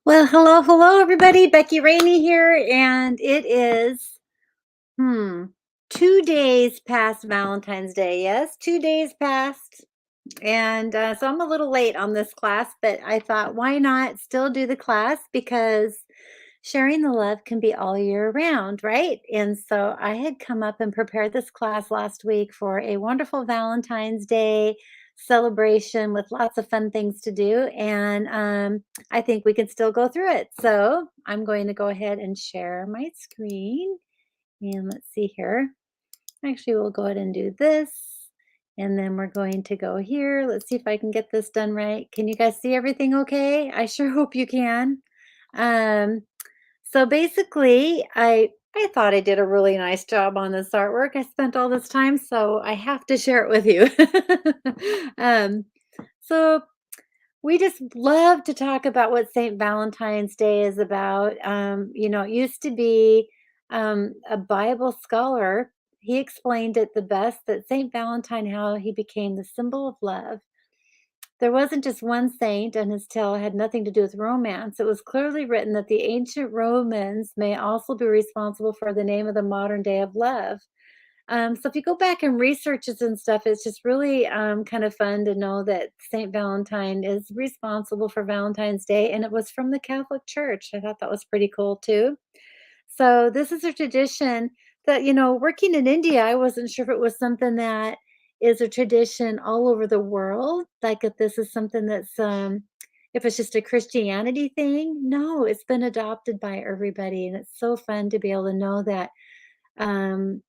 Well, hello, hello, everybody. Becky Rainey here, and it is hmm 2 days past Valentine's Day. Yes, 2 days past, and so I'm a little late on this class, but I thought, why not still do the class because sharing the love can be all year round, right? And so I had come up and prepared this class last week for a wonderful Valentine's Day celebration with lots of fun things to do. And I think we can still go through it. So I'm going to go ahead and share my screen. And let's see here. Actually, we'll go ahead and do this. And then we're going to go here. Let's see if I can get this done right. Can you guys see everything okay? I sure hope you can. Um, so basically, I thought I did a really nice job on this artwork. I spent all this time, so I have to share it with you. um, so we just love to talk about what St. Valentine's Day is about. It used to be a Bible scholar. He explained it the best that St. Valentine, how he became the symbol of love. There wasn't just one saint, and his tale had nothing to do with romance. It was clearly written that the ancient Romans may also be responsible for the name of the modern day of love. So if you go back and research it and stuff, it's just really kind of fun to know that Saint Valentine is responsible for Valentine's Day, and it was from the Catholic Church. I thought that was pretty cool too. So this is a tradition that, working in India, I wasn't sure if it was something that is a tradition all over the world. Like if this is something that's if it's just a Christianity thing. No, it's been adopted by everybody. And it's so fun to be able to know that um,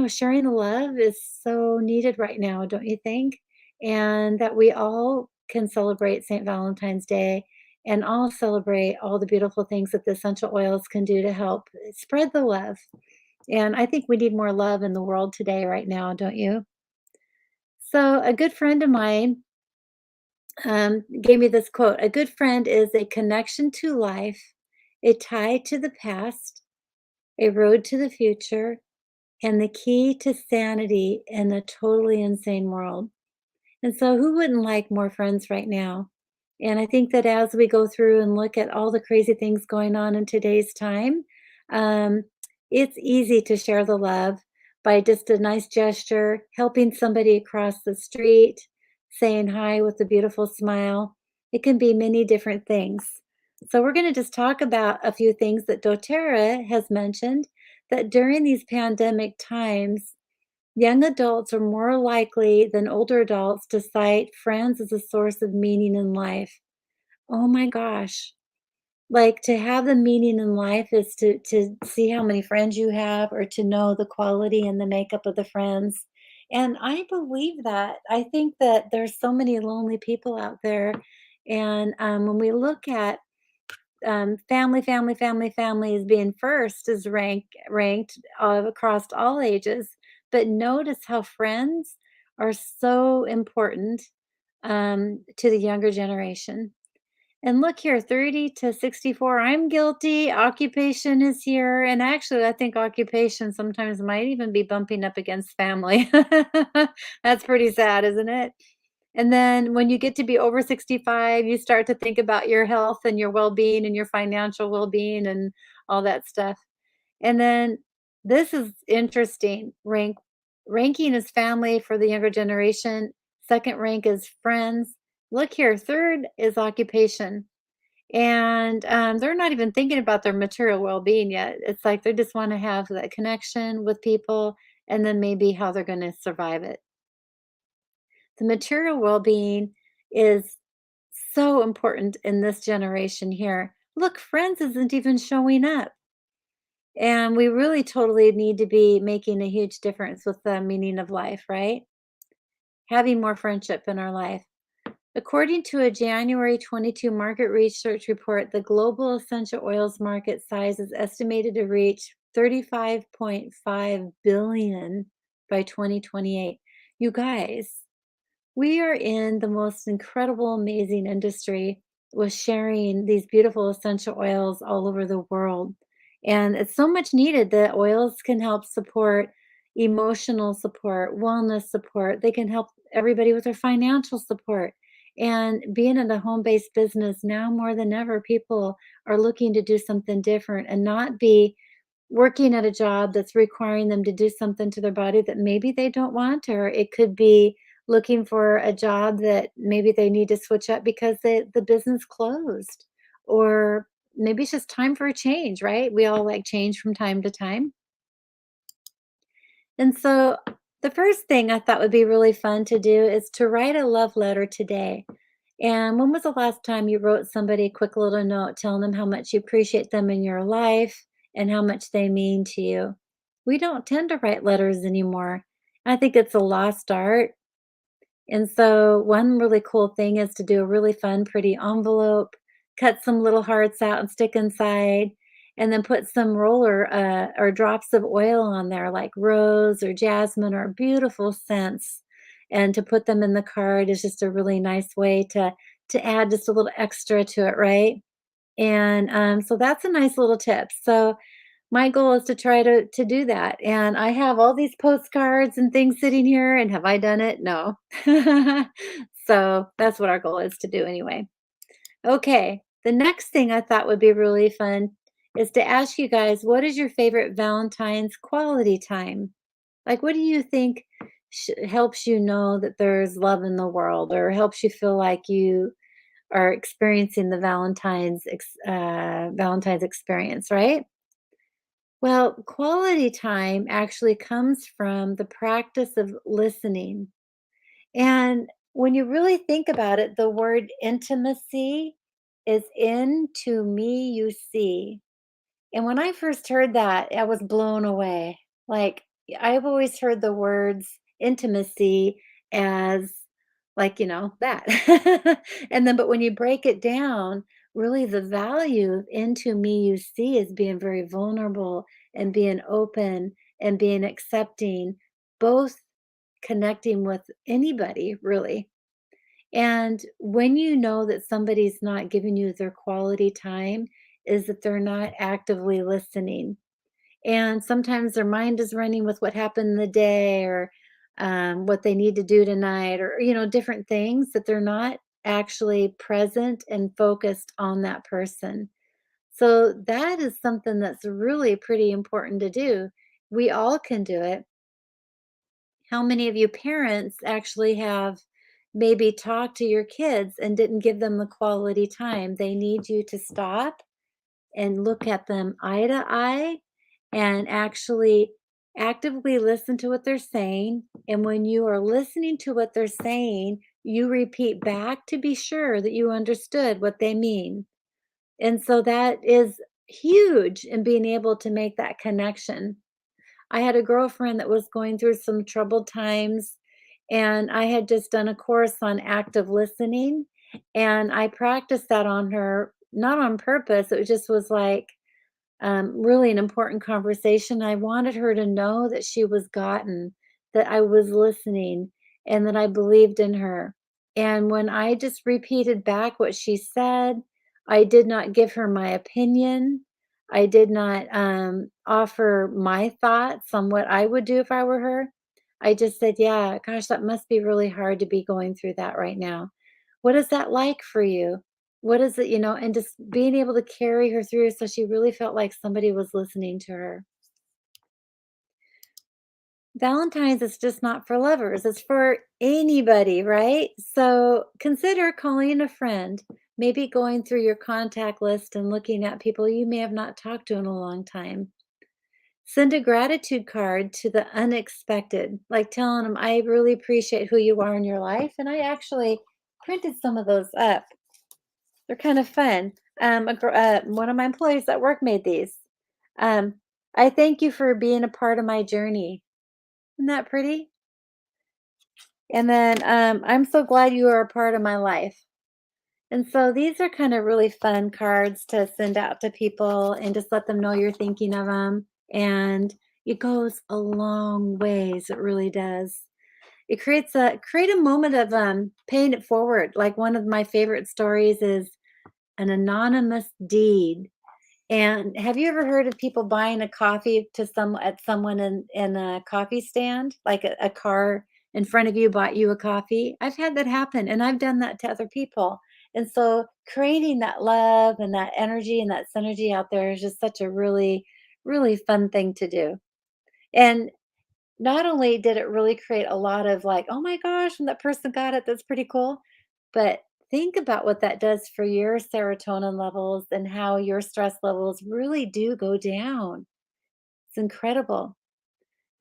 sharing the love is so needed right now, don't you think? And that we all can celebrate St. Valentine's Day and all celebrate all the beautiful things that the essential oils can do to help spread the love. And I think we need more love in the world today, right now, don't you? So, a good friend of mine gave me this quote: "A good friend is a connection to life, a tie to the past, a road to the future, and the key to sanity in a totally insane world." And so, who wouldn't like more friends right now? And I think that as we go through and look at all the crazy things going on in today's time, um, it's easy to share the love by just a nice gesture, helping somebody across the street, saying hi with a beautiful smile. It can be many different things. So, we're going to just talk about a few things that doTERRA has mentioned that during these pandemic times, young adults are more likely than older adults to cite friends as a source of meaning in life. Oh my gosh. Like to have the meaning in life is to see how many friends you have or to know the quality and the makeup of the friends. And I believe that. I think that there's so many lonely people out there. And when we look at family, family, family, family as being first is ranked across all ages. But notice how friends are so important to the younger generation. And look here, 30 to 64, I'm guilty. Occupation is here. And actually, I think occupation sometimes might even be bumping up against family. That's pretty sad, isn't it? And then when you get to be over 65, you start to think about your health and your well-being and your financial well-being and all that stuff. And then this is interesting. Ranking is family for the younger generation. Second rank is friends. Look here, third is occupation. And they're not even thinking about their material well-being yet. It's like they just want to have that connection with people and then maybe how they're going to survive it. The material well-being is so important in this generation here. Look, friends isn't even showing up. And we really totally need to be making a huge difference with the meaning of life, right? Having more friendship in our life. According to a January 22 market research report, the global essential oils market size is estimated to reach 35.5 billion by 2028. You guys, we are in the most incredible, amazing industry with sharing these beautiful essential oils all over the world. And it's so much needed that oils can help support emotional support, wellness support. They can help everybody with their financial support. And being in a home-based business now more than ever, people are looking to do something different and not be working at a job that's requiring them to do something to their body that maybe they don't want, or it could be looking for a job that maybe they need to switch up because the business closed, or maybe it's just time for a change, right? We all like change from time to time. And so the first thing I thought would be really fun to do is to write a love letter today. And when was the last time you wrote somebody a quick little note telling them how much you appreciate them in your life and how much they mean to you? We don't tend to write letters anymore. I think it's a lost art. And so one really cool thing is to do a really fun, pretty envelope, cut some little hearts out and stick inside, and then put some roller or drops of oil on there, like rose or jasmine or beautiful scents. And to put them in the card is just a really nice way to add just a little extra to it, right? And so that's a nice little tip. So my goal is to try to do that, and I have all these postcards and things sitting here, and have I done it? No. So, that's what our goal is to do anyway. Okay, the next thing I thought would be really fun is to ask you guys, what is your favorite Valentine's quality time? Like, what do you think helps you know that there's love in the world, or helps you feel like you are experiencing the Valentine's experience, right? Well, quality time actually comes from the practice of listening. And when you really think about it, the word intimacy is into me you see. And when I first heard that, I was blown away. Like, I've always heard the words intimacy as like, that. And then, but when you break it down, really the value of into me you see is being very vulnerable and being open and being accepting, both connecting with anybody, really. And when you know that somebody's not giving you their quality time, is that they're not actively listening. And sometimes their mind is running with what happened in the day, or what they need to do tonight, or, different things, that they're not actually present and focused on that person. So that is something that's really pretty important to do. We all can do it. How many of you parents actually have maybe talked to your kids and didn't give them the quality time? They need you to stop and look at them eye to eye and actually actively listen to what they're saying. And when you are listening to what they're saying, you repeat back to be sure that you understood what they mean. And so that is huge in being able to make that connection. I had a girlfriend that was going through some troubled times, and I had just done a course on active listening, and I practiced that on her, not on purpose. It just was like really an important conversation. I wanted her to know that she was gotten, that I was listening, and that I believed in her. And when I just repeated back what she said, I did not give her my opinion. I did not offer my thoughts on what I would do if I were her. I just said, yeah, gosh, that must be really hard to be going through that right now. What is that like for you? What is it, and just being able to carry her through so she really felt like somebody was listening to her. Valentine's is just not for lovers, it's for anybody, right? So consider calling a friend, maybe going through your contact list and looking at people you may have not talked to in a long time. Send a gratitude card to the unexpected, like telling them, I really appreciate who you are in your life. And I actually printed some of those up. They're kind of fun. One of my employees at work made these. Um, I thank you for being a part of my journey. Isn't that pretty? And then I'm so glad you are a part of my life. And so these are kind of really fun cards to send out to people and just let them know you're thinking of them. And it goes a long ways. It really does. It create a moment of paying it forward. Like one of my favorite stories is an anonymous deed. And have you ever heard of people buying a coffee to someone in a coffee stand, like a car? in front of you bought you a coffee. I've had that happen, and I've done that to other people. And so creating that love and that energy and that synergy out there is just such a really, really fun thing to do. And not only did it really create a lot of like, oh my gosh, when that person got it, that's pretty cool. But think about what that does for your serotonin levels and how your stress levels really do go down. It's incredible.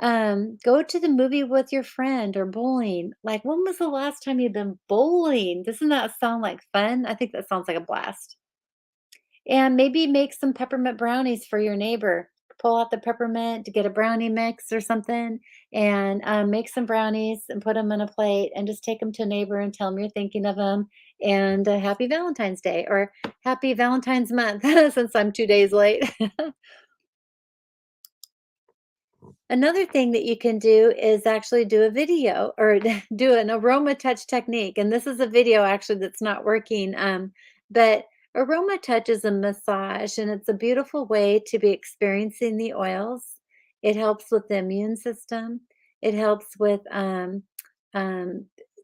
Go to the movie with your friend or bowling. Like, when was the last time you've been bowling? Doesn't that sound like fun? I think that sounds like a blast. And maybe make some peppermint brownies for your neighbor. Pull out the peppermint to get a brownie mix or something, and make some brownies and put them on a plate and just take them to a neighbor and tell them you're thinking of them. And happy Valentine's Day or happy Valentine's month since I'm 2 days late. Another thing that you can do is actually do a video or do an aroma touch technique. And this is a video actually that's not working. But aroma touch is a massage and it's a beautiful way to be experiencing the oils. It helps with the immune system. It helps with um,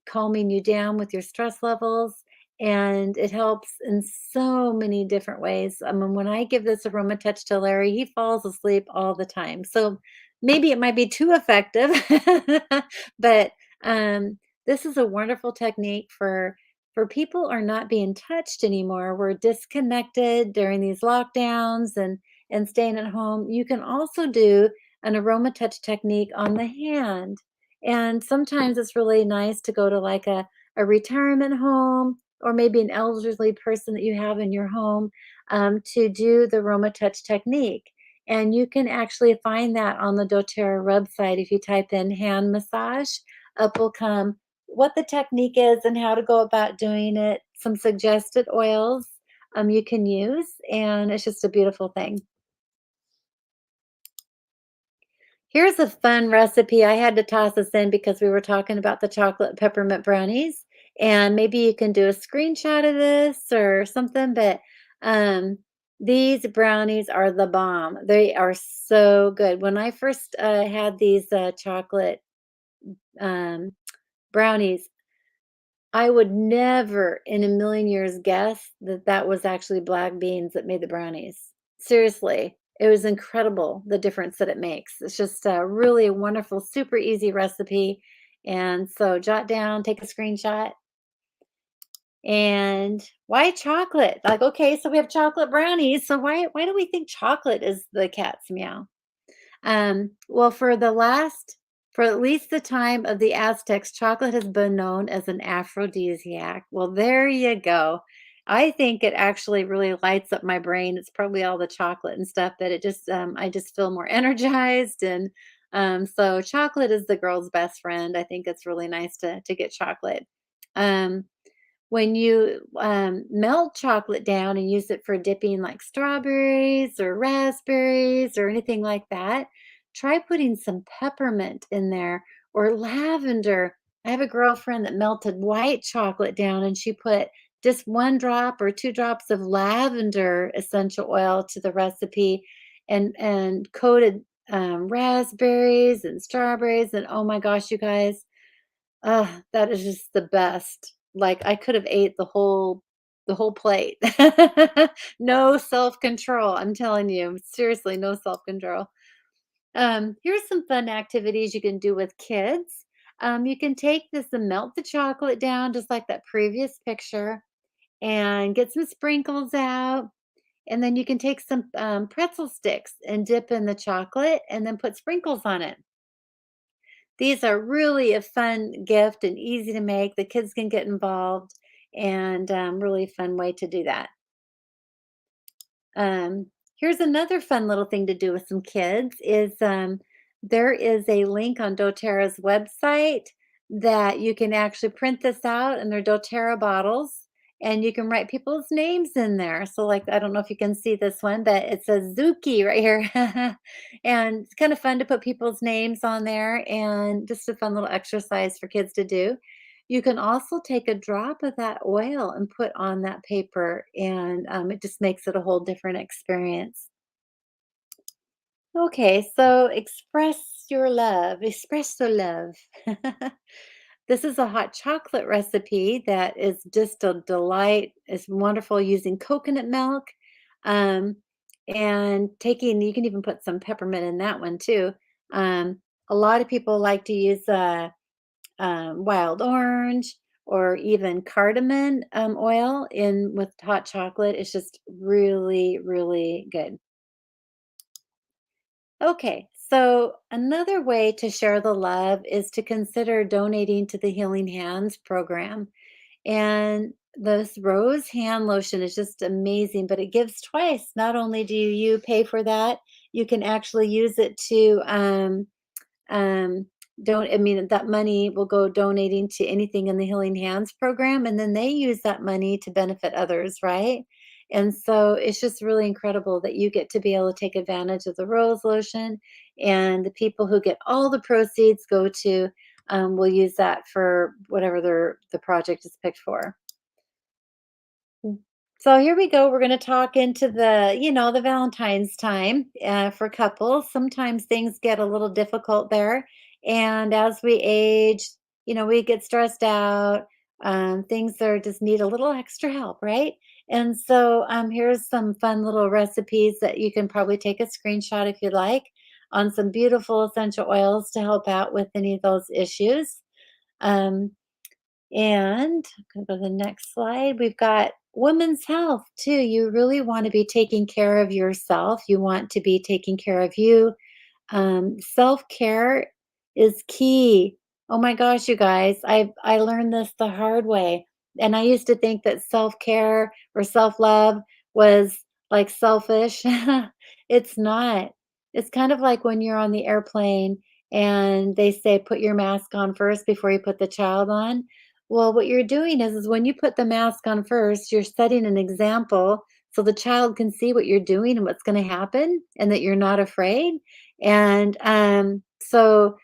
calming you down with your stress levels. And it helps in so many different ways. I mean, when I give this aroma touch to Larry, he falls asleep all the time. So maybe it might be too effective, but, this is a wonderful technique for people are not being touched anymore. We're disconnected during these lockdowns and staying at home. You can also do an aroma touch technique on the hand, and sometimes it's really nice to go to, like, a retirement home or maybe an elderly person that you have in your home, to do the aroma touch technique. And you can actually find that on the doTERRA website. If you type in hand massage, up will come what the technique is and how to go about doing it, some suggested oils you can use, and it's just a beautiful thing. Here's a fun recipe. I had to toss this in because we were talking about the chocolate peppermint brownies, and maybe you can do a screenshot of this or something, but um, these brownies are the bomb. They are so good. When I first had these chocolate um, brownies, I would never in a million years guess that that was actually black beans that made the brownies. Seriously, it was incredible the difference that it makes. It's just a really wonderful, super easy recipe. And so jot down, take a screenshot. And why chocolate? Like, okay, so we have chocolate brownies. So why do we think chocolate is the cat's meow? Well, for at least the time of the Aztecs, chocolate has been known as an aphrodisiac. Well, there you go. I think it actually really lights up my brain. It's probably all the chocolate and stuff, but I just feel more energized. And so chocolate is the girl's best friend. I think it's really nice to get chocolate. Um, when you melt chocolate down and use it for dipping like strawberries or raspberries or anything like that, try putting some peppermint in there or lavender. I have a girlfriend that melted white chocolate down and she put just 1 drop or 2 drops of lavender essential oil to the recipe and coated raspberries and strawberries. And oh my gosh, you guys, that is just the best. Like, I could have ate the whole plate. No self-control, I'm telling you. Seriously, no self-control. Here's some fun activities you can do with kids. You can take this and melt the chocolate down just like that previous picture and get some sprinkles out. And then you can take some pretzel sticks and dip in the chocolate and then put sprinkles on it. These are really a fun gift and easy to make. The kids can get involved and really fun way to do that. Um, Here's another fun little thing to do with some kids is there is a link on doTERRA's website that you can actually print this out and they're doTERRA bottles and you can write people's names in there. So like, I don't know if you can see this one, but it says Zuki right here. And it's kind of fun to put people's names on there and just a fun little exercise for kids to do. You can also take a drop of that oil and put on that paper, and it just makes it a whole different experience. Okay, so express your love, Espresso Love. This is a hot chocolate recipe that is just a delight. It's wonderful using coconut milk, um, and taking you can even put some peppermint in that one too. A lot of people like to use, wild orange or even cardamom, oil in with hot chocolate. It's just really, really good. Okay, so another way to share the love is to consider donating to the Healing Hands program. And this rose hand lotion is just amazing, but it gives twice. Not only do you pay for that, you can actually use it to um, don't I mean that money will go donating to anything in the Healing Hands program, and then they use that money to benefit others, right? And so it's just really incredible that you get to be able to take advantage of the rose lotion, and the people who get all the proceeds go to will use that for whatever the project is picked for. Mm. So here we go. We're going to talk into the Valentine's time for couples. Sometimes things get a little difficult there. And as we age, we get stressed out. Things are just need a little extra help, right? And so here's some fun little recipes that you can probably take a screenshot if you like on some beautiful essential oils to help out with any of those issues. Um, and I'm gonna go to the next slide. We've got women's health too. You really want to be taking care of yourself. You want to be taking care of you. Self-care is key. Oh my gosh, you guys, I learned this the hard way. And I used to think that self-care or self-love was like selfish. It's not. It's kind of like when you're on the airplane and they say put your mask on first before you put the child on. Well, what you're doing is when you put the mask on first, you're setting an example so the child can see what you're doing and what's going to happen and that you're not afraid. And so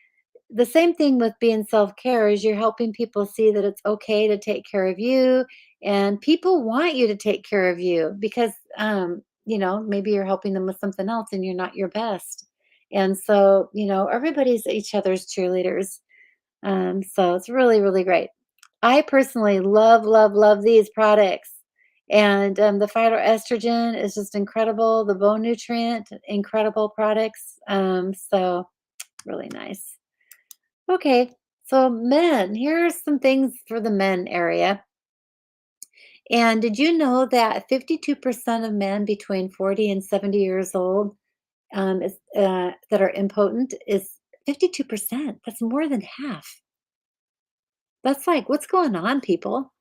the same thing with being self-care is you're helping people see that it's okay to take care of you, and people want you to take care of you because maybe you're helping them with something else and you're not your best. And so, everybody's each other's cheerleaders. So it's really, really great. I personally love, love, love these products. And the phytoestrogen is just incredible. The bone nutrient, incredible products. So really nice. Okay, so men, here are some things for the men area. And did you know that 52% of men between 40 and 70 years old that are impotent is 52%? That's more than half. That's like, what's going on, people?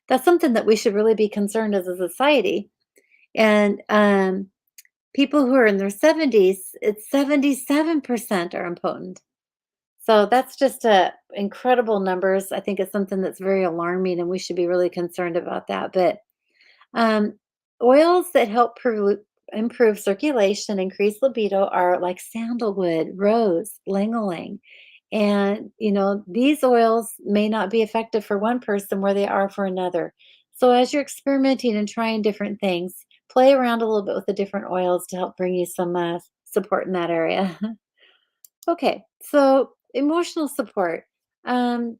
That's something that we should really be concerned as a society. And people who are in their 70s, it's 77% are impotent. So that's just incredible numbers. I think it's something that's very alarming, and we should be really concerned about that. But um, oils that help improve circulation, increase libido are like sandalwood, rose, lang-a-lang. And, these oils may not be effective for one person where they are for another. So as you're experimenting and trying different things, play around a little bit with the different oils to help bring you some support in that area. Okay, so emotional support. Um,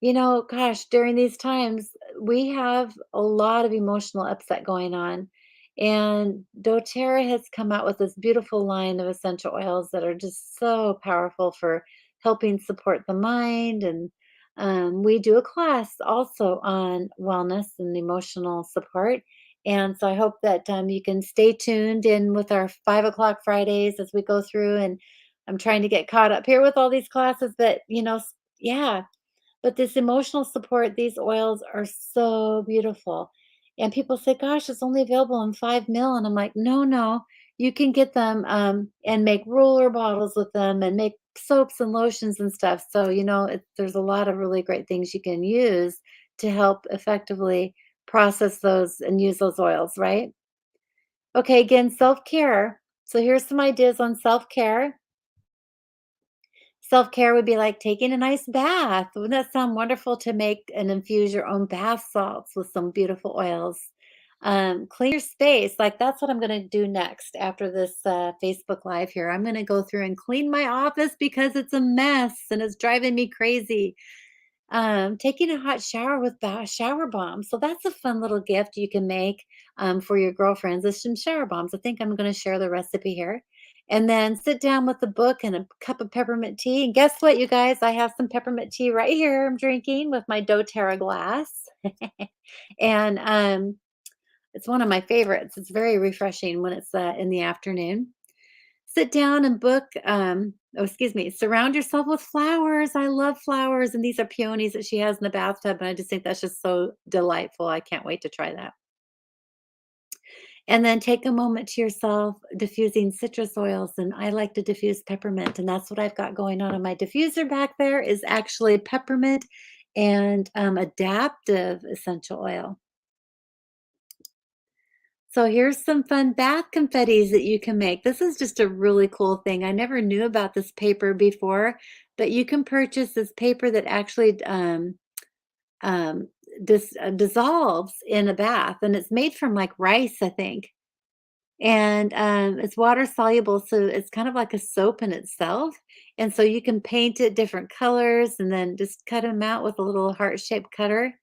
gosh, during these times, we have a lot of emotional upset going on. And doTERRA has come out with this beautiful line of essential oils that are just so powerful for helping support the mind. And we do a class also on wellness and emotional support. And so I hope that you can stay tuned in with our 5 o'clock Fridays as we go through. And I'm trying to get caught up here with all these classes, but yeah, but this emotional support, these oils are so beautiful. And people say, gosh, it's only available in 5 ml. And I'm like, no, no, you can get them and make roller bottles with them and make soaps and lotions and stuff. So, there's a lot of really great things you can use to help effectively process those and use those oils, right? Okay, again, self care. So, here's some ideas on self care. Self-care would be like taking a nice bath. Wouldn't that sound wonderful to make and infuse your own bath salts with some beautiful oils? Clean your space. Like that's what I'm going to do next after this Facebook Live here. I'm going to go through and clean my office because it's a mess and it's driving me crazy. Taking a hot shower with shower bombs. So that's a fun little gift you can make for your girlfriends. Is some shower bombs. I think I'm going to share the recipe here. And then sit down with a book and a cup of peppermint tea. And guess what, you guys? I have some peppermint tea right here. I'm drinking with my Doterra glass. And it's one of my favorites. It's very refreshing when it's in the afternoon. Sit down and excuse me, surround yourself with flowers. I love flowers. And these are peonies that she has in the bathtub. And I just think that's just so delightful. I can't wait to try that. And then take a moment to yourself, diffusing citrus oils. And I like to diffuse peppermint. And that's what I've got going on in my diffuser back there is actually peppermint and adaptive essential oil. So here's some fun bath confettis that you can make. This is just a really cool thing. I never knew about this paper before, but you can purchase this paper that actually um, dissolves in a bath, and it's made from like rice, I think. And it's water soluble, so it's kind of like a soap in itself. And so you can paint it different colors and then just cut them out with a little heart-shaped cutter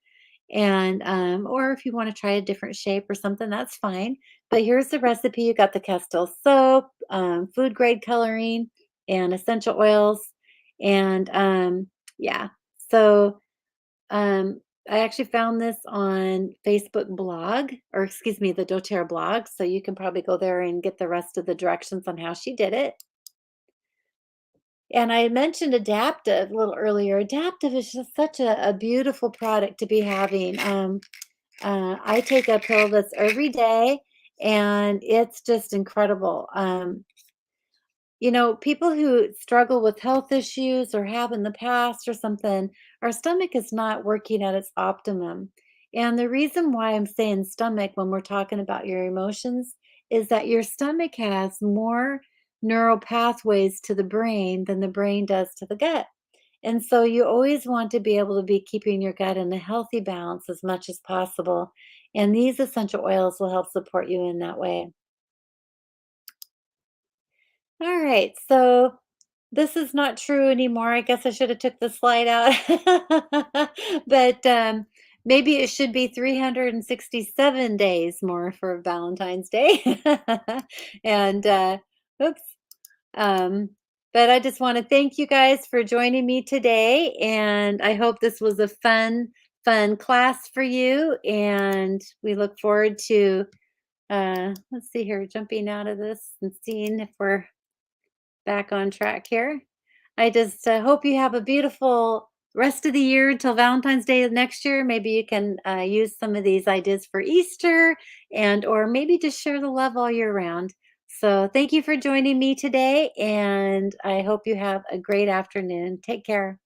and or if you want to try a different shape or something, that's fine. But here's the recipe. You got the Castile soap, food grade coloring, and essential oils. And yeah, so um, I actually found this on Facebook blog, or excuse me, the doTERRA blog. So you can probably go there and get the rest of the directions on how she did it. And I mentioned adaptive a little earlier. Adaptive is just such a beautiful product to be having. I take a pill that's every day, and it's just incredible. People who struggle with health issues or have in the past or something, our stomach is not working at its optimum. And the reason why I'm saying stomach when we're talking about your emotions is that your stomach has more neural pathways to the brain than the brain does to the gut. And so you always want to be able to be keeping your gut in a healthy balance as much as possible. And these essential oils will help support you in that way. All right. So this is not true anymore. I guess I should have took the slide out. But maybe it should be 367 days more for Valentine's Day. And oops. Um, but I just want to thank you guys for joining me today. And I hope this was a fun class for you. And we look forward to, let's see here, jumping out of this and seeing if we're back on track here. I just hope you have a beautiful rest of the year until Valentine's Day of next year. Maybe you can use some of these ideas for Easter and or maybe just share the love all year round. So thank you for joining me today, and I hope you have a great afternoon. Take care.